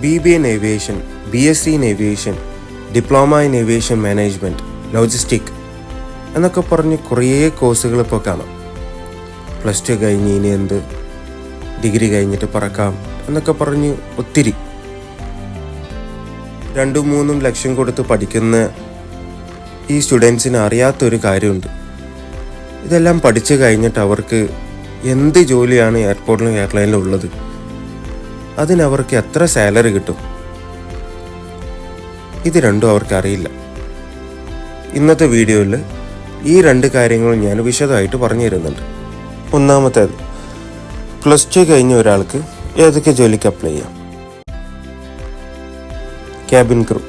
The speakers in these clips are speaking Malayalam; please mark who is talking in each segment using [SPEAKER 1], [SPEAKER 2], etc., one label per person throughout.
[SPEAKER 1] BBA in Aviation, BSc in Aviation, Diploma in Aviation Management, Logistic എന്നൊക്കെ പറഞ്ഞ് കുറേ കോഴ്സുകൾ ഇപ്പോൾ കാണാം. +2 കഴിഞ്ഞ് ഇനി എന്ത്, ഡിഗ്രി കഴിഞ്ഞിട്ട് പറക്കാം എന്നൊക്കെ പറഞ്ഞ് ഒത്തിരി 2-3 ലക്ഷം കൊടുത്ത് പഠിക്കുന്ന ഈ സ്റ്റുഡൻസിന് അറിയാത്തൊരു കാര്യമുണ്ട്. ഇതെല്ലാം പഠിച്ചു കഴിഞ്ഞിട്ട് അവർക്ക് എന്ത് ജോലിയാണ് എയർപോർട്ടിലും എയർലൈനിലും ഉള്ളത്, അതിനവർക്ക് എത്ര സാലറി കിട്ടും, ഇത് രണ്ടും അവർക്ക് അറിയില്ല. ഇന്നത്തെ വീഡിയോയിൽ ഈ 2 കാര്യങ്ങളും ഞാൻ വിശദമായിട്ട് പറഞ്ഞു തരുന്നുണ്ട്. ഒന്നാമത്തേത്, +2 കഴിഞ്ഞ ഒരാൾക്ക് ഏതൊക്കെ ജോലിക്ക് അപ്ലൈ ചെയ്യാം? Cabin crew.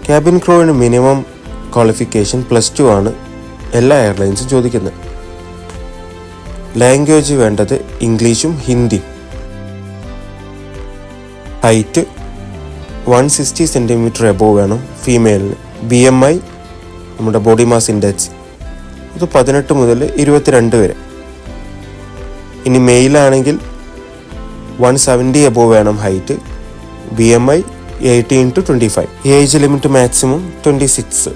[SPEAKER 1] ക്യാബിൻ ക്രൂവിന് മിനിമം ക്വാളിഫിക്കേഷൻ +2 ആണ് എല്ലാ എയർലൈൻസും ചോദിക്കുന്നത്. ലാംഗ്വേജ് വേണ്ടത് ഇംഗ്ലീഷും ഹിന്ദിയും. ഹൈറ്റ് 160 സെൻറ്റിമീറ്റർ എബോവ് വേണം ഫീമെയിലിന്. BMI നമ്മുടെ ബോഡി മാസ് ഇൻഡെക്സ് അത് 18 മുതൽ 22 വരെ. ഇനി മെയിലാണെങ്കിൽ 170 എബോവ് വേണം height. BMI 18-25. Age limit maximum 26.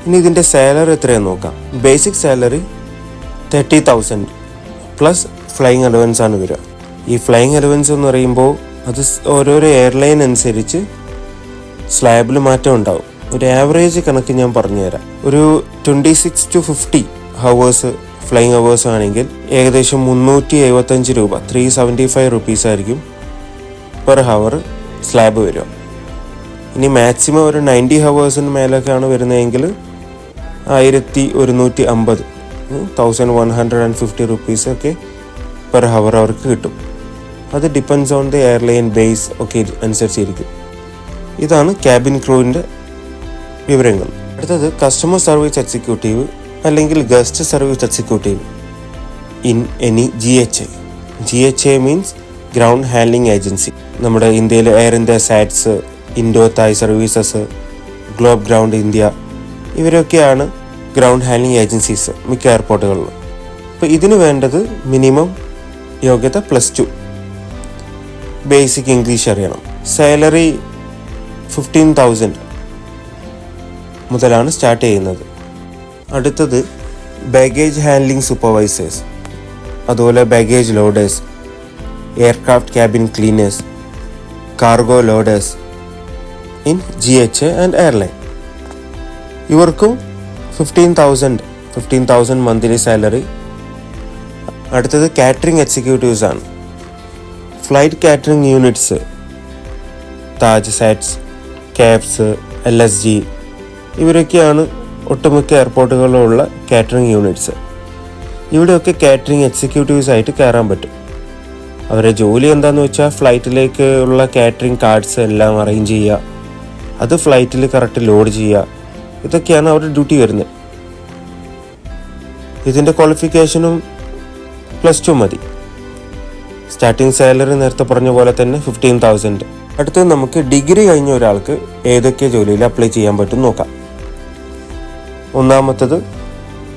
[SPEAKER 1] ഇനി ഇതിൻ്റെ സാലറി എത്രയാണെന്ന് നോക്കാം. Basic salary 30,000 plus flying allowance ആണ് വരിക. ഈ ഫ്ലൈയിങ് അലവൻസ് എന്ന് പറയുമ്പോൾ അത് ഓരോരോ എയർലൈൻ അനുസരിച്ച് സ്ലാബിൽ മാറ്റം ഉണ്ടാവും. ഒരു ആവറേജ് കണക്ക് ഞാൻ പറഞ്ഞുതരാം. ഒരു 26 to 50 ഹവേഴ്സ് ഫ്ലൈയിങ് ഹവേഴ്സ് ആണെങ്കിൽ ഏകദേശം 375 രൂപ, 375 റുപ്പീസ് ആയിരിക്കും പെർ ഹവർ സ്ലാബ് വരിക. ഇനി മാക്സിമം ഒരു 90 ഹവേഴ്സിന് മേലൊക്കെയാണ് വരുന്നതെങ്കിൽ 1150, 1150 റുപ്പീസൊക്കെ പെർ ഹവർ അവർക്ക് കിട്ടും. അത് depends on the airline base ഒക്കെ അനുസരിച്ചിരിക്കും. ഇതാണ് ക്യാബിൻ ക്രൂവിൻ്റെ വിവരങ്ങൾ. അടുത്തത് കസ്റ്റമർ സർവീസ് എക്സിക്യൂട്ടീവ് അല്ലെങ്കിൽ guest service executive in any GHA means ground handling agency. നമ്മുടെ ഇന്ത്യയിൽ എയർ ഇന്ത്യ സാറ്റ്സ്, ഇൻഡോ തായ് സർവീസസ്, ഗ്ലോബ് ഗ്രൗണ്ട് ഇന്ത്യ, ഇവരൊക്കെയാണ് ഗ്രൗണ്ട് ഹാൻഡ്ലിംഗ് ഏജൻസീസ് മിക്ക എയർപോർട്ടുകളിലും. അപ്പോൾ ഇതിന് വേണ്ടത് മിനിമം യോഗ്യത +2, ബേസിക് ഇംഗ്ലീഷ് അറിയണം. സാലറി 15,000 മുതലാണ് സ്റ്റാർട്ട് ചെയ്യുന്നത്. അടുത്തത് ബാഗേജ് ഹാൻഡ്ലിംഗ് സൂപ്പർവൈസേഴ്സ്, അതുപോലെ baggage loaders, aircraft cabin cleaners, cargo loaders in GHA and airline. ഇവർക്കും 15,000 മന്ത്ലി സാലറി. അടുത്തത് കാറ്ററിംഗ് എക്സിക്യൂട്ടീവ്സ് ആണ്. Flight catering units, Taj SATS, cabs, LSG, ഇവരൊക്കെയാണ് ഒട്ടുമിക്ക എയർപോർട്ടുകളിലുള്ള കാറ്ററിംഗ് യൂണിറ്റ്സ്. ഇവിടെയൊക്കെ കാറ്ററിംഗ് എക്സിക്യൂട്ടീവ്സ് ആയിട്ട് കയറാൻ പറ്റും. അവരുടെ ജോലി എന്താണെന്ന് വെച്ചാൽ ഫ്ലൈറ്റിലേക്ക് ഉള്ള കാറ്ററിംഗ് കാർഡ്സ് എല്ലാം അറേഞ്ച് ചെയ്യുക, അത് ഫ്ലൈറ്റിൽ കറക്റ്റ് ലോഡ് ചെയ്യുക, ഇതൊക്കെയാണ് അവരുടെ ഡ്യൂട്ടി വരുന്നത്. ഇതിൻ്റെ ക്വാളിഫിക്കേഷനും +2 മതി. സ്റ്റാർട്ടിംഗ് സാലറി നേരത്തെ പറഞ്ഞ പോലെ തന്നെ 15,000. അടുത്തത് നമുക്ക് ഡിഗ്രി കഴിഞ്ഞ ഒരാൾക്ക് ഏതൊക്കെ ജോലിയിൽ അപ്ലൈ ചെയ്യാൻ പറ്റും നോക്കാം. ഒന്നാമത്തത്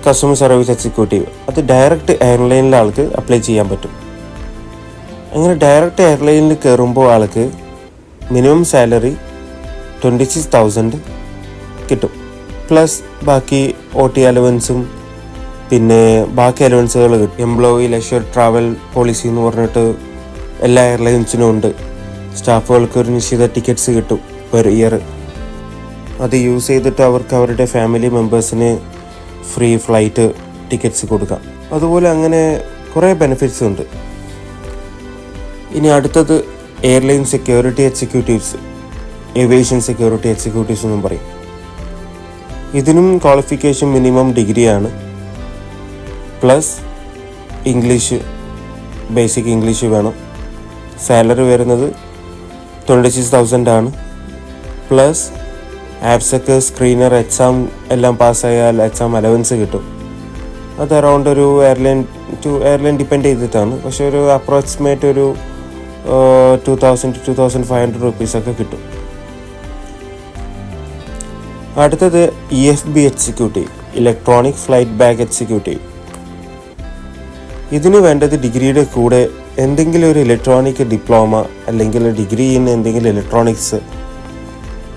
[SPEAKER 1] കസ്റ്റമർ സർവീസ് എക്സിക്യൂട്ടീവ്. അത് ഡയറക്റ്റ് എയർലൈനിലെ ആൾക്ക് അപ്ലൈ ചെയ്യാൻ പറ്റും. അങ്ങനെ ഡയറക്റ്റ് എയർലൈനിൽ കയറുമ്പോൾ ആൾക്ക് മിനിമം സാലറി 26,000 കിട്ടും. പ്ലസ് ബാക്കി OT അലവൻസും പിന്നെ ബാക്കി അലവൻസുകൾ കിട്ടും. എംപ്ലോയി ലെഷർ ട്രാവൽ പോളിസി എന്ന് പറഞ്ഞിട്ട് എല്ലാ എയർലൈൻസിനും ഉണ്ട്. സ്റ്റാഫുകൾക്ക് ഒരു നിശ്ചിത ടിക്കറ്റ്സ് കിട്ടും പെർ ഇയർ. അത് യൂസ് ചെയ്തിട്ട് അവർക്ക് അവരുടെ ഫാമിലി മെമ്പേഴ്സിന് ഫ്രീ ഫ്ലൈറ്റ് ടിക്കറ്റ്സ് കൊടുക്കാം. അതുപോലെ അങ്ങനെ കുറേ ബെനിഫിറ്റ്സ് ഉണ്ട്. ഇനി അടുത്തത് airline security executives, aviation security executives എന്നും പറയും. ഇതിനും ക്വാളിഫിക്കേഷൻ മിനിമം ഡിഗ്രിയാണ്, പ്ലസ് ഇംഗ്ലീഷ്, ബേസിക് ഇംഗ്ലീഷ് വേണം. സാലറി വരുന്നത് 26,000 ആണ്. പ്ലസ് ആപ്സെക്ക് സ്ക്രീനർ എക്സാം എല്ലാം പാസ്സായാൽ എക്സാം അലവൻസ് കിട്ടും. അത് അറൗണ്ട് ഒരു എയർലൈൻ ഡിപ്പെൻഡ് ചെയ്തിട്ടാണ്, പക്ഷെ ഒരു അപ്രോക്സിമേറ്റ് ഒരു 2,000 to 2,500 റുപ്പീസൊക്കെ കിട്ടും. അടുത്തത് EFB executive, electronic flight bag executive. ഇതിന് വേണ്ടത് ഡിഗ്രിയുടെ കൂടെ എന്തെങ്കിലും ഒരു ഇലക്ട്രോണിക് ഡിപ്ലോമ അല്ലെങ്കിൽ ഡിഗ്രി ഇൻ എന്തെങ്കിലും ഇലക്ട്രോണിക്സ്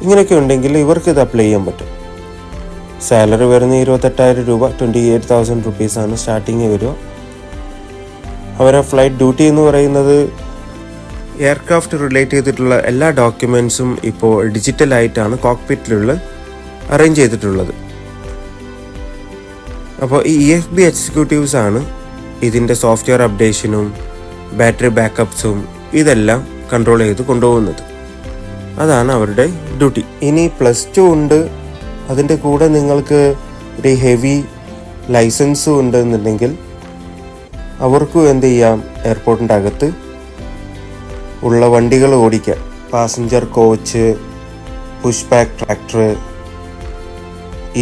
[SPEAKER 1] ഇങ്ങനെയൊക്കെ ഉണ്ടെങ്കിൽ ഇവർക്ക് ഇത് അപ്ലൈ ചെയ്യാൻ പറ്റും. സാലറി വരുന്ന 28,000 രൂപ, 28,000 റുപ്പീസാണ് സ്റ്റാർട്ടിങ് വരിക. അവരെ ഫ്ലൈറ്റ് ഡ്യൂട്ടി എന്ന് പറയുന്നത് എയർക്രാഫ്റ്റ് റിലേറ്റ് ചെയ്തിട്ടുള്ള എല്ലാ ഡോക്യുമെൻസും ഇപ്പോൾ ഡിജിറ്റലായിട്ടാണ് കോക്ക്പിറ്റിലുള്ള അറേഞ്ച് ചെയ്തിട്ടുള്ളത്. അപ്പോൾ ഈ EFB എക്സിക്യൂട്ടീവ്സ് ആണ് ഇതിൻ്റെ സോഫ്റ്റ്വെയർ അപ്ഡേഷനും ബാറ്ററി ബാക്കപ്സും ഇതെല്ലാം കൺട്രോൾ ചെയ്ത് കൊണ്ടുപോകുന്നത്. അതാണ് അവരുടെ ഡ്യൂട്ടി. ഇനി +2 ഉണ്ട്, അതിൻ്റെ കൂടെ നിങ്ങൾക്ക് ഒരു ഹെവി ലൈസൻസും ഉണ്ടെന്നുണ്ടെങ്കിൽ അവർക്കും എന്ത് ചെയ്യാം, എയർപോർട്ടിൻ്റെ അകത്ത് ഉള്ള വണ്ടികൾ ഓടിക്കാം. Passenger coach, push back tractor,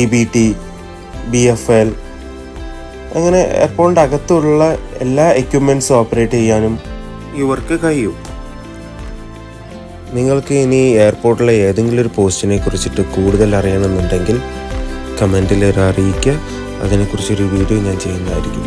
[SPEAKER 1] EBT, BFL, അങ്ങനെ എയർപോർട്ടിൻ്റെ അകത്തുള്ള എല്ലാ എക്യുപ്മെൻറ്റ്സും ഓപ്പറേറ്റ് ചെയ്യാനും ഇവർക്ക് കഴിയും. നിങ്ങൾക്ക് ഇനി എയർപോർട്ടിലെ ഏതെങ്കിലും ഒരു പോസ്റ്റിനെ കുറിച്ചിട്ട് കൂടുതൽ അറിയണമെന്നുണ്ടെങ്കിൽ കമൻറ്റിൽ അറിയിക്കുക. അതിനെക്കുറിച്ചൊരു വീഡിയോ ഞാൻ ചെയ്യുന്നതായിരിക്കും.